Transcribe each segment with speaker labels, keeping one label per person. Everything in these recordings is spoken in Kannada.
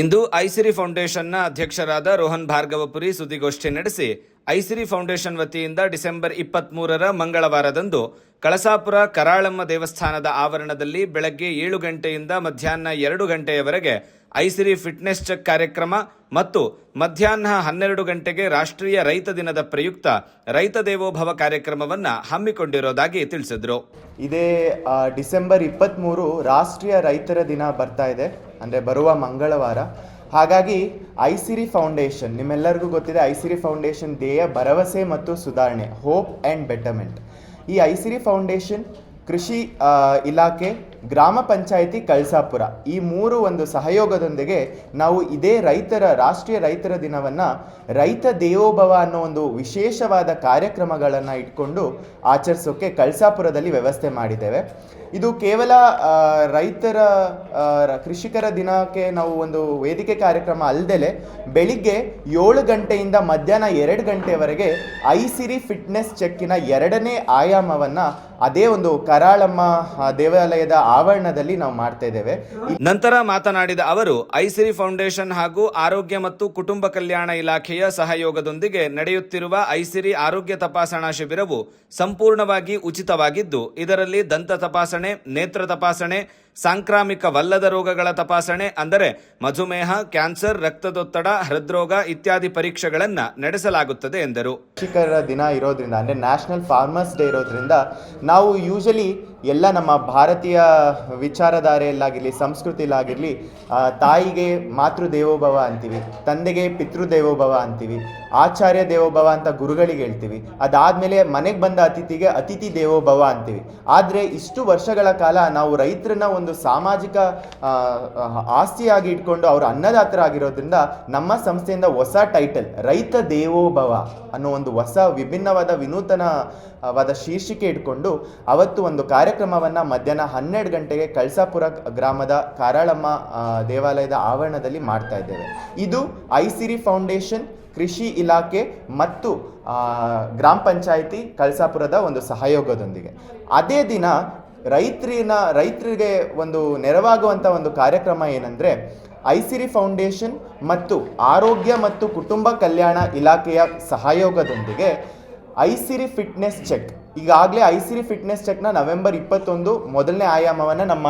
Speaker 1: ಇಂದು ಐಸಿರಿ ಫೌಂಡೇಶನ್ನ ಅಧ್ಯಕ್ಷರಾದ ರೋಹನ್ ಭಾರ್ಗವಪುರಿ ಸುದ್ದಿಗೋಷ್ಠಿ ನಡೆಸಿ ಐಸಿರಿ ಫೌಂಡೇಶನ್ ವತಿಯಿಂದ ಡಿಸೆಂಬರ್ 23ರ ಮಂಗಳವಾರದಂದು ಕಳಸಾಪುರ ಕರಾಳಮ್ಮ ದೇವಸ್ಥಾನದ ಆವರಣದಲ್ಲಿ ಬೆಳಗ್ಗೆ 7 ಗಂಟೆಯಿಂದ ಮಧ್ಯಾಹ್ನ 2 ಗಂಟೆಯವರೆಗೆ ಐಸಿರಿ ಫಿಟ್ನೆಸ್ ಚೆಕ್ ಕಾರ್ಯಕ್ರಮ ಮತ್ತು ಮಧ್ಯಾಹ್ನ 12 ಗಂಟೆಗೆ ರಾಷ್ಟ್ರೀಯ ರೈತ ದಿನದ ಪ್ರಯುಕ್ತ ರೈತ ದೇವೋಭವ ಕಾರ್ಯಕ್ರಮವನ್ನು ಹಮ್ಮಿಕೊಂಡಿರೋದಾಗಿ ತಿಳಿಸಿದರು.
Speaker 2: ಇದೇ ಡಿಸೆಂಬರ್ 23 ರಾಷ್ಟ್ರೀಯ ರೈತರ ದಿನ ಬರ್ತಾ ಇದೆ, ಅಂದರೆ ಬರುವ ಮಂಗಳವಾರ. ಹಾಗಾಗಿ ಐಸಿರಿ ಫೌಂಡೇಶನ್, ನಿಮ್ಮೆಲ್ಲರಿಗೂ ಗೊತ್ತಿದೆ, ಐಸಿರಿ ಫೌಂಡೇಶನ್ ಧ್ಯೇಯ ಭರವಸೆ ಮತ್ತು ಸುಧಾರಣೆ, ಹೋಪ್ ಆ್ಯಂಡ್ ಬೆಟರ್ಮೆಂಟ್. ಈ ಐಸಿರಿ ಫೌಂಡೇಶನ್, ಕೃಷಿ ಇಲಾಖೆ, ಗ್ರಾಮ ಪಂಚಾಯಿತಿ ಕಳಸಾಪುರ, ಈ ಮೂರು ಒಂದು ಸಹಯೋಗದೊಂದಿಗೆ ನಾವು ಇದೇ ರಾಷ್ಟ್ರೀಯ ರೈತರ ದಿನವನ್ನು ರೈತ ದೇವೋಭವ ಅನ್ನೋ ಒಂದು ವಿಶೇಷವಾದ ಕಾರ್ಯಕ್ರಮಗಳನ್ನು ಇಟ್ಕೊಂಡು ಆಚರಿಸೋಕ್ಕೆ ಕಳಸಾಪುರದಲ್ಲಿ ವ್ಯವಸ್ಥೆ ಮಾಡಿದ್ದೇವೆ. ಇದು ಕೇವಲ ಕೃಷಿಕರ ದಿನಕ್ಕೆ ನಾವು ಒಂದು ವೇದಿಕೆ ಕಾರ್ಯಕ್ರಮ ಅಲ್ಲದೆ ಬೆಳಿಗ್ಗೆ 7 ಗಂಟೆಯಿಂದ ಮಧ್ಯಾಹ್ನ 2 ಗಂಟೆವರೆಗೆ ಐಸಿರಿ ಫಿಟ್ನೆಸ್ ಚೆಕ್ಕಿನ 2ನೇ ಆಯಾಮವನ್ನು ಅದೇ ಒಂದು ಕರಾಳಮ್ಮ ದೇವಾಲಯದ ಆವರಣದಲ್ಲಿ ನಾವು ಮಾಡ್ತಾ ಇದ್ದೇವೆ.
Speaker 1: ನಂತರ ಮಾತನಾಡಿದ ಅವರು, ಐಸಿರಿ ಫೌಂಡೇಶನ್ ಹಾಗೂ ಆರೋಗ್ಯ ಮತ್ತು ಕುಟುಂಬ ಕಲ್ಯಾಣ ಇಲಾಖೆಯ ಸಹಯೋಗದೊಂದಿಗೆ ನಡೆಯುತ್ತಿರುವ ಐಸಿರಿ ಆರೋಗ್ಯ ತಪಾಸಣಾ ಶಿಬಿರವು ಸಂಪೂರ್ಣವಾಗಿ ಉಚಿತವಾಗಿದ್ದು, ಇದರಲ್ಲಿ ದಂತ ತಪಾಸಣೆ, ನೇತ್ರ ತಪಾಸಣೆ, ಸಾಂಕ್ರಾಮಿಕವಲ್ಲದ ರೋಗಗಳ ತಪಾಸಣೆ ಅಂದರೆ ಮಧುಮೇಹ, ಕ್ಯಾನ್ಸರ್, ರಕ್ತದೊತ್ತಡ, ಹೃದ್ರೋಗ ಇತ್ಯಾದಿ ಪರೀಕ್ಷೆಗಳನ್ನು ನಡೆಸಲಾಗುತ್ತದೆ ಎಂದರು.
Speaker 2: ಕೃಷಿಕರ ದಿನ ಇರೋದ್ರಿಂದ, ಅಂದರೆ ನ್ಯಾಷನಲ್ ಫಾರ್ಮರ್ಸ್ ಡೇ ಇರೋದ್ರಿಂದ, ನಾವು ಯೂಶಲಿ ಎಲ್ಲ ನಮ್ಮ ಭಾರತೀಯ ವಿಚಾರಧಾರೆಯಲ್ಲಾಗಿರಲಿ, ಸಂಸ್ಕೃತಿಲಾಗಿರಲಿ, ತಾಯಿಗೆ ಮಾತೃ ದೇವೋಭವ ಅಂತೀವಿ, ತಂದೆಗೆ ಪಿತೃ ದೇವೋಭವ ಅಂತೀವಿ, ಆಚಾರ್ಯ ದೇವೋಭವ ಅಂತ ಗುರುಗಳಿಗೆ ಹೇಳ್ತೀವಿ, ಅದಾದಮೇಲೆ ಮನೆಗೆ ಬಂದ ಅತಿಥಿಗೆ ಅತಿಥಿ ದೇವೋಭವ ಅಂತೀವಿ. ಆದರೆ ಇಷ್ಟು ವರ್ಷಗಳ ಕಾಲ ನಾವು ರೈತರನ್ನ ಒಂದು ಸಾಮಾಜಿಕ ಆಸ್ತಿಯಾಗಿ ಇಟ್ಕೊಂಡು ಅವರು ಅನ್ನದಾತರಾಗಿರೋದ್ರಿಂದ ನಮ್ಮ ಸಂಸ್ಥೆಯಿಂದ ಹೊಸ ಟೈಟಲ್ ರೈತ ದೇವೋಭವ ಅನ್ನೋ ಒಂದು ಹೊಸ ವಿನೂತನವಾದ ಶೀರ್ಷಿಕೆ ಇಟ್ಕೊಂಡು ಅವತ್ತು ಒಂದು ಕಾರ್ಯಕ್ರಮವನ್ನು ಮಧ್ಯಾಹ್ನ 12 ಗಂಟೆಗೆ ಕಳಸಾಪುರ ಗ್ರಾಮದ ಕಾರಾಳಮ್ಮ ದೇವಾಲಯದ ಆವರಣದಲ್ಲಿ ಮಾಡ್ತಾ ಇದ್ದೇವೆ. ಇದು ಐಸಿರಿ ಫೌಂಡೇಶನ್, ಕೃಷಿ ಇಲಾಖೆ ಮತ್ತು ಗ್ರಾಮ ಪಂಚಾಯಿತಿ ಕಳಸಾಪುರದ ಒಂದು ಸಹಯೋಗದೊಂದಿಗೆ. ಅದೇ ದಿನ ರೈತರಿಗೆ ಒಂದು ನೆರವಾಗುವಂಥ ಒಂದು ಕಾರ್ಯಕ್ರಮ ಏನಂದರೆ, ಐಸಿರಿ ಫೌಂಡೇಶನ್ ಮತ್ತು ಆರೋಗ್ಯ ಮತ್ತು ಕುಟುಂಬ ಕಲ್ಯಾಣ ಇಲಾಖೆಯ ಸಹಯೋಗದೊಂದಿಗೆ ಐಸಿರಿ ಫಿಟ್ನೆಸ್ ಚೆಕ್. ಈಗಾಗಲೇ ಐಸಿರಿ ಫಿಟ್ನೆಸ್ ಚೆಕ್ನ ನವೆಂಬರ್ 21 ಮೊದಲನೇ ಆಯಾಮವನ್ನು ನಮ್ಮ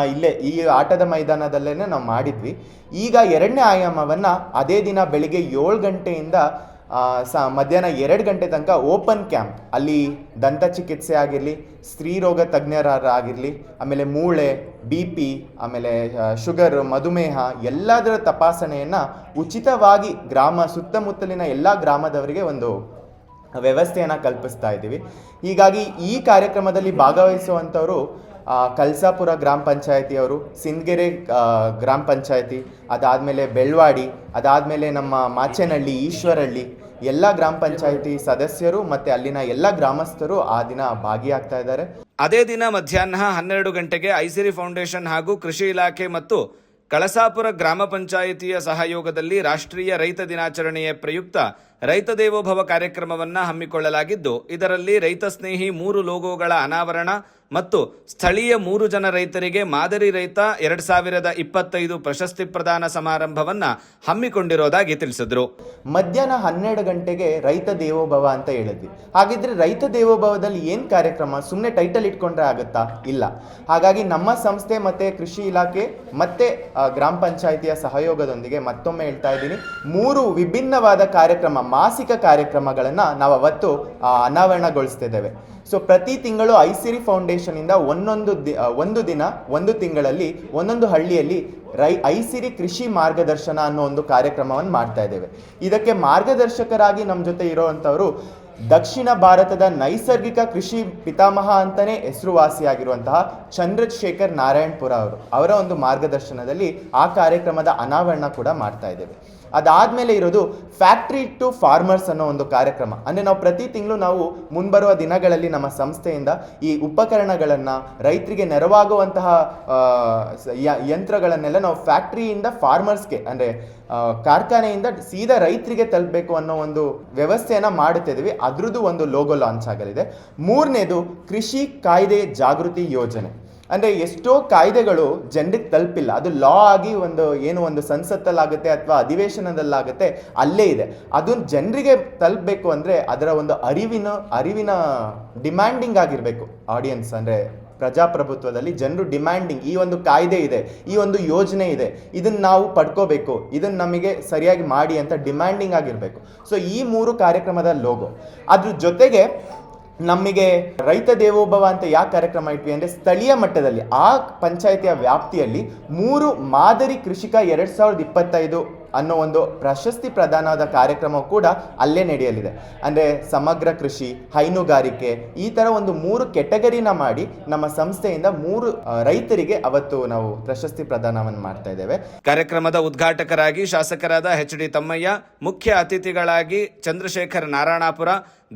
Speaker 2: ಈ ಆಟದ ಮೈದಾನದಲ್ಲೇ ನಾವು ಮಾಡಿದ್ವಿ. ಈಗ 2ನೇ ಆಯಾಮವನ್ನು ಅದೇ ದಿನ ಬೆಳಿಗ್ಗೆ 7 ಗಂಟೆಯಿಂದ ಮಧ್ಯಾಹ್ನ 2 ಗಂಟೆ ತನಕ ಓಪನ್ ಕ್ಯಾಂಪ್, ಅಲ್ಲಿ ದಂತ ಚಿಕಿತ್ಸೆ ಆಗಿರಲಿ, ಸ್ತ್ರೀರೋಗ ತಜ್ಞರಾಗಿರಲಿ, ಆಮೇಲೆ ಮೂಳೆ, BP, ಆಮೇಲೆ ಶುಗರ್, ಮಧುಮೇಹ ಎಲ್ಲದರ ತಪಾಸಣೆಯನ್ನು ಉಚಿತವಾಗಿ ಸುತ್ತಮುತ್ತಲಿನ ಎಲ್ಲ ಗ್ರಾಮದವರಿಗೆ ಒಂದು ವ್ಯವಸ್ಥೆಯನ್ನು ಕಲ್ಪಿಸ್ತಾ ಇದ್ದೀವಿ. ಹೀಗಾಗಿ ಈ ಕಾರ್ಯಕ್ರಮದಲ್ಲಿ ಭಾಗವಹಿಸುವಂಥವರು ಕಳಸಾಪುರ ಗ್ರಾಮ ಪಂಚಾಯಿತಿಯವರು, ಸಿಂದಗೆರೆ ಗ್ರಾಮ ಪಂಚಾಯಿತಿ, ಅದಾದಮೇಲೆ ಬೆಳ್ವಾಡಿ, ಅದಾದಮೇಲೆ ನಮ್ಮ ಮಾಚೇನಹಳ್ಳಿ, ಈಶ್ವರಹಳ್ಳಿ ಎಲ್ಲ ಗ್ರಾಮ ಪಂಚಾಯಿತಿ ಸದಸ್ಯರು ಮತ್ತು ಅಲ್ಲಿನ ಎಲ್ಲ ಗ್ರಾಮಸ್ಥರು ಆ ದಿನ ಭಾಗಿಯಾಗ್ತಾ ಇದ್ದಾರೆ.
Speaker 1: ಅದೇ ದಿನ ಮಧ್ಯಾಹ್ನ 12 ಗಂಟೆಗೆ ಐಸಿರಿ ಫೌಂಡೇಶನ್ ಹಾಗೂ ಕೃಷಿ ಇಲಾಖೆ ಮತ್ತು ಕಳಸಾಪುರ ಗ್ರಾಮ ಪಂಚಾಯಿತಿಯ ಸಹಯೋಗದಲ್ಲಿ ರಾಷ್ಟ್ರೀಯ ರೈತ ದಿನಾಚರಣೆಯ ಪ್ರಯುಕ್ತ ರೈತ ದೇವೋಭವ ಕಾರ್ಯಕ್ರಮವನ್ನು ಹಮ್ಮಿಕೊಳ್ಳಲಾಗಿದ್ದು, ಇದರಲ್ಲಿ ರೈತ ಸ್ನೇಹಿ 3 ಲೋಗೋಗಳ ಅನಾವರಣ ಮತ್ತು ಸ್ಥಳೀಯ 3 ಜನ ರೈತರಿಗೆ ಮಾದರಿ ರೈತ 2025 ಪ್ರಶಸ್ತಿ ಪ್ರದಾನ ಸಮಾರಂಭವನ್ನು ಹಮ್ಮಿಕೊಂಡಿರೋದಾಗಿ ತಿಳಿಸಿದರು.
Speaker 2: ಮಧ್ಯಾಹ್ನ 12 ಗಂಟೆಗೆ ರೈತ ದೇವೋಭವ ಅಂತ ಹೇಳಿದ್ವಿ. ಹಾಗಿದ್ರೆ ರೈತ ದೇವೋಭವದಲ್ಲಿ ಏನು ಕಾರ್ಯಕ್ರಮ? ಸುಮ್ಮನೆ ಟೈಟಲ್ ಇಟ್ಕೊಂಡ್ರೆ ಆಗುತ್ತಾ? ಇಲ್ಲ. ಹಾಗಾಗಿ ನಮ್ಮ ಸಂಸ್ಥೆ ಮತ್ತು ಕೃಷಿ ಇಲಾಖೆ ಮತ್ತು ಗ್ರಾಮ ಪಂಚಾಯಿತಿಯ ಸಹಯೋಗದೊಂದಿಗೆ ಮತ್ತೊಮ್ಮೆ ಹೇಳ್ತಾ ಇದ್ದೀನಿ, 3 ವಿಭಿನ್ನವಾದ ಕಾರ್ಯಕ್ರಮ, ಮಾಸಿಕ ಕಾರ್ಯಕ್ರಮಗಳನ್ನು ನಾವು ಅವತ್ತು ಅನಾವರಣಗೊಳಿಸ್ತಿದ್ದೇವೆ. ಸೊ ಪ್ರತಿ ತಿಂಗಳು ಐಸಿರಿ ಫೌಂಡೇಶನಿಂದ ಒಂದು ದಿನ, ಒಂದು ತಿಂಗಳಲ್ಲಿ ಒಂದೊಂದು ಹಳ್ಳಿಯಲ್ಲಿ ಐಸಿರಿ ಕೃಷಿ ಮಾರ್ಗದರ್ಶನ ಅನ್ನೋ ಒಂದು ಕಾರ್ಯಕ್ರಮವನ್ನು ಮಾಡ್ತಾ ಇದ್ದೇವೆ. ಇದಕ್ಕೆ ಮಾರ್ಗದರ್ಶಕರಾಗಿ ನಮ್ಮ ಜೊತೆ ಇರೋವಂಥವರು ದಕ್ಷಿಣ ಭಾರತದ ನೈಸರ್ಗಿಕ ಕೃಷಿ ಪಿತಾಮಹ ಅಂತಲೇ ಹೆಸರುವಾಸಿಯಾಗಿರುವಂತಹ ಚಂದ್ರಶೇಖರ್ ನಾರಾಯಣಪುರ ಅವರ ಒಂದು ಮಾರ್ಗದರ್ಶನದಲ್ಲಿ ಆ ಕಾರ್ಯಕ್ರಮದ ಅನಾವರಣ ಕೂಡ ಮಾಡ್ತಾ ಇದ್ದೇವೆ. ಅದಾದಮೇಲೆ ಇರೋದು ಫ್ಯಾಕ್ಟ್ರಿ ಟು ಫಾರ್ಮರ್ಸ್ ಅನ್ನೋ ಒಂದು ಕಾರ್ಯಕ್ರಮ. ಅಂದರೆ ನಾವು ಪ್ರತಿ ತಿಂಗಳು ನಾವು ಮುಂಬರುವ ದಿನಗಳಲ್ಲಿ ನಮ್ಮ ಸಂಸ್ಥೆಯಿಂದ ಈ ಉಪಕರಣಗಳನ್ನು, ರೈತರಿಗೆ ನೆರವಾಗುವಂತಹ ಯಂತ್ರಗಳನ್ನೆಲ್ಲ ನಾವು ಫ್ಯಾಕ್ಟ್ರಿಯಿಂದ ಫಾರ್ಮರ್ಸ್ಗೆ, ಅಂದರೆ ಕಾರ್ಖಾನೆಯಿಂದ ಸೀದಾ ರೈತರಿಗೆ ತಲುಪಬೇಕು ಅನ್ನೋ ಒಂದು ವ್ಯವಸ್ಥೆಯನ್ನು ಮಾಡುತ್ತಿದ್ದೀವಿ. ಅದ್ರದ್ದು ಒಂದು ಲೋಗೋ ಲಾಂಚ್ ಆಗಲಿದೆ. 3ನೇದು ಕೃಷಿ ಕಾಯ್ದೆ ಜಾಗೃತಿ ಯೋಜನೆ. ಅಂದರೆ ಎಷ್ಟೋ ಕಾಯ್ದೆಗಳು ಜನರಿಗೆ ತಲುಪಿಲ್ಲ, ಅದು ಲಾ ಆಗಿ ಒಂದು ಸಂಸತ್ತಲ್ಲಾಗುತ್ತೆ ಅಥವಾ ಅಧಿವೇಶನದಲ್ಲಾಗುತ್ತೆ, ಅಲ್ಲೇ ಇದೆ. ಅದು ಜನರಿಗೆ ತಲುಪಬೇಕು ಅಂದರೆ ಅದರ ಒಂದು ಅರಿವಿನ ಡಿಮ್ಯಾಂಡಿಂಗ್ ಆಗಿರಬೇಕು ಆಡಿಯನ್ಸ್. ಅಂದರೆ ಪ್ರಜಾಪ್ರಭುತ್ವದಲ್ಲಿ ಜನರು ಡಿಮ್ಯಾಂಡಿಂಗ್, ಈ ಒಂದು ಕಾಯ್ದೆ ಇದೆ, ಈ ಒಂದು ಯೋಜನೆ ಇದೆ, ಇದನ್ನು ನಾವು ಪಡ್ಕೋಬೇಕು, ಇದನ್ನು ನಮಗೆ ಸರಿಯಾಗಿ ಮಾಡಿ ಅಂತ ಡಿಮ್ಯಾಂಡಿಂಗ್ ಆಗಿರಬೇಕು. ಸೊ ಈ 3 ಕಾರ್ಯಕ್ರಮದ ಲೋಗೋ. ಅದ್ರ ಜೊತೆಗೆ ನಮಗೆ ರೈತ ದೇವೋಭವ ಅಂತ ಯಾಕೆ ಕಾರ್ಯಕ್ರಮ ಇಟ್ವಿ ಅಂದರೆ, ಸ್ಥಳೀಯ ಮಟ್ಟದಲ್ಲಿ ಆ ಪಂಚಾಯಿತಿಯ ವ್ಯಾಪ್ತಿಯಲ್ಲಿ 3 ಮಾದರಿ ಕೃಷಿಕ 2025 ಅನ್ನೋ ಒಂದು ಪ್ರಶಸ್ತಿ ಪ್ರದಾನದ ಕಾರ್ಯಕ್ರಮ ಕೂಡ ಅಲ್ಲೇ ನಡೆಯಲಿದೆ. ಅಂದರೆ ಸಮಗ್ರ ಕೃಷಿ, ಹೈನುಗಾರಿಕೆ, ಈ ಥರ ಒಂದು 3 ಕೆಟಗರಿನ ಮಾಡಿ ನಮ್ಮ ಸಂಸ್ಥೆಯಿಂದ 3 ರೈತರಿಗೆ ಅವತ್ತು ನಾವು ಪ್ರಶಸ್ತಿ ಪ್ರದಾನವನ್ನು ಮಾಡ್ತಾ ಇದ್ದೇವೆ.
Speaker 1: ಕಾರ್ಯಕ್ರಮದ ಉದ್ಘಾಟಕರಾಗಿ ಶಾಸಕರಾದ ಎಚ್.ಡಿ. ತಮ್ಮಯ್ಯ, ಮುಖ್ಯ ಅತಿಥಿಗಳಾಗಿ ಚಂದ್ರಶೇಖರ್ ನಾರಾಯಣಪುರ,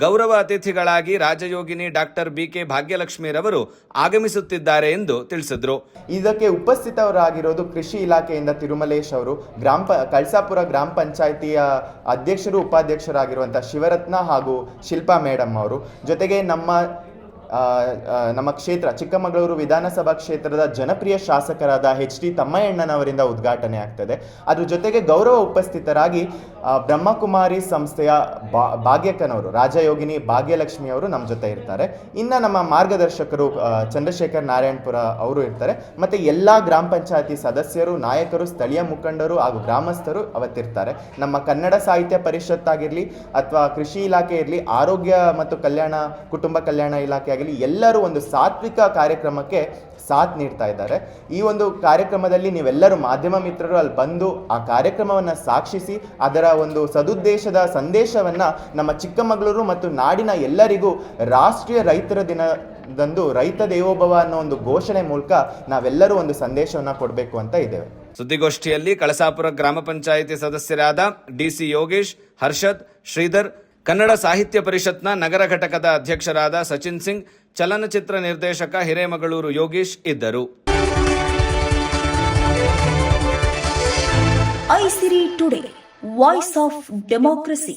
Speaker 1: ಗೌರವ ಅತಿಥಿಗಳಾಗಿ ರಾಜಯೋಗಿನಿ ಡಾಕ್ಟರ್ ಬಿ.ಕೆ. ಭಾಗ್ಯಲಕ್ಷ್ಮಿರವರು ಆಗಮಿಸುತ್ತಿದ್ದಾರೆ ಎಂದು ತಿಳಿಸಿದ್ರು.
Speaker 2: ಇದಕ್ಕೆ ಉಪಸ್ಥಿತರಾಗಿರೋದು ಕೃಷಿ ಇಲಾಖೆಯಿಂದ ತಿರುಮಲೇಶ್ ಅವರು, ಕಳಸಾಪುರ ಗ್ರಾಮ ಪಂಚಾಯಿತಿಯ ಅಧ್ಯಕ್ಷರು ಉಪಾಧ್ಯಕ್ಷರಾಗಿರುವಂಥ ಶಿವರತ್ನ ಹಾಗೂ ಶಿಲ್ಪಾ ಮೇಡಮ್ ಅವರು, ಜೊತೆಗೆ ನಮ್ಮ ಕ್ಷೇತ್ರ ಚಿಕ್ಕಮಗಳೂರು ವಿಧಾನಸಭಾ ಕ್ಷೇತ್ರದ ಜನಪ್ರಿಯ ಶಾಸಕರಾದ ಎಚ್.ಡಿ. ತಮ್ಮಯ್ಯಣ್ಣನವರಿಂದ ಉದ್ಘಾಟನೆ ಆಗ್ತದೆ. ಅದ್ರ ಜೊತೆಗೆ ಗೌರವ ಉಪಸ್ಥಿತರಾಗಿ ಬ್ರಹ್ಮಕುಮಾರಿ ಸಂಸ್ಥೆಯ ಭಾಗ್ಯಕ್ಕನವರು, ರಾಜಯೋಗಿನಿ ಭಾಗ್ಯಲಕ್ಷ್ಮಿ ಅವರು ನಮ್ಮ ಜೊತೆ ಇರ್ತಾರೆ. ಇನ್ನು ನಮ್ಮ ಮಾರ್ಗದರ್ಶಕರು ಚಂದ್ರಶೇಖರ್ ನಾರಾಯಣಪುರ ಅವರು ಇರ್ತಾರೆ. ಮತ್ತು ಎಲ್ಲ ಗ್ರಾಮ ಪಂಚಾಯತಿ ಸದಸ್ಯರು, ನಾಯಕರು, ಸ್ಥಳೀಯ ಮುಖಂಡರು ಹಾಗೂ ಗ್ರಾಮಸ್ಥರು ಅವತ್ತಿರ್ತಾರೆ. ನಮ್ಮ ಕನ್ನಡ ಸಾಹಿತ್ಯ ಪರಿಷತ್ ಆಗಿರಲಿ ಅಥವಾ ಕೃಷಿ ಇಲಾಖೆ ಇರಲಿ, ಆರೋಗ್ಯ ಮತ್ತು ಕುಟುಂಬ ಕಲ್ಯಾಣ ಇಲಾಖೆ ಆಗಲಿ, ಎಲ್ಲರೂ ಒಂದು ಸಾತ್ವಿಕ ಕಾರ್ಯಕ್ರಮಕ್ಕೆ ಸಾಥ್ ನೀಡ್ತಾ ಇದ್ದಾರೆ. ಈ ಒಂದು ಕಾರ್ಯಕ್ರಮದಲ್ಲಿ ನೀವೆಲ್ಲರೂ ಮಾಧ್ಯಮ ಮಿತ್ರರು ಅಲ್ಲಿ ಬಂದು ಆ ಕಾರ್ಯಕ್ರಮವನ್ನು ಸಾಕ್ಷಿಸಿ ಅದರ ಒಂದು ಸದುದ್ದೇಶದ ಸಂದೇಶವನ್ನು ನಮ್ಮ ಚಿಕ್ಕಮಗಳೂರು ಮತ್ತು ನಾಡಿನ ಎಲ್ಲರಿಗೂ ರಾಷ್ಟ್ರೀಯ ರೈತರ ದಿನದಂದು ರೈತ ದೇವೋಭವ ಅನ್ನೋ ಒಂದು ಘೋಷಣೆ ಮೂಲಕ ನಾವೆಲ್ಲರೂ ಒಂದು ಸಂದೇಶವನ್ನು ಕೊಡಬೇಕು ಅಂತ ಇದ್ದೇವೆ.
Speaker 1: ಸುದ್ದಿಗೋಷ್ಠಿಯಲ್ಲಿ ಕಳಸಾಪುರ ಗ್ರಾಮ ಪಂಚಾಯಿತಿ ಸದಸ್ಯರಾದ ಡಿಸಿ ಯೋಗೇಶ್, ಹರ್ಷದ್, ಶ್ರೀಧರ್, ಕನ್ನಡ ಸಾಹಿತ್ಯ ಪರಿಷತ್ನ ನಗರ ಘಟಕದ ಅಧ್ಯಕ್ಷರಾದ ಸಚಿನ್ ಸಿಂಗ್, ಚಲನಚಿತ್ರ ನಿರ್ದೇಶಕ ಹಿರೇಮಗಳೂರು ಯೋಗೀಶ್ ಇದ್ದರು.
Speaker 3: ಐಸಿರಿ ಟುಡೇ, ವಾಯ್ಸ್ ಆಫ್ ಡೆಮೋಕ್ರಸಿ.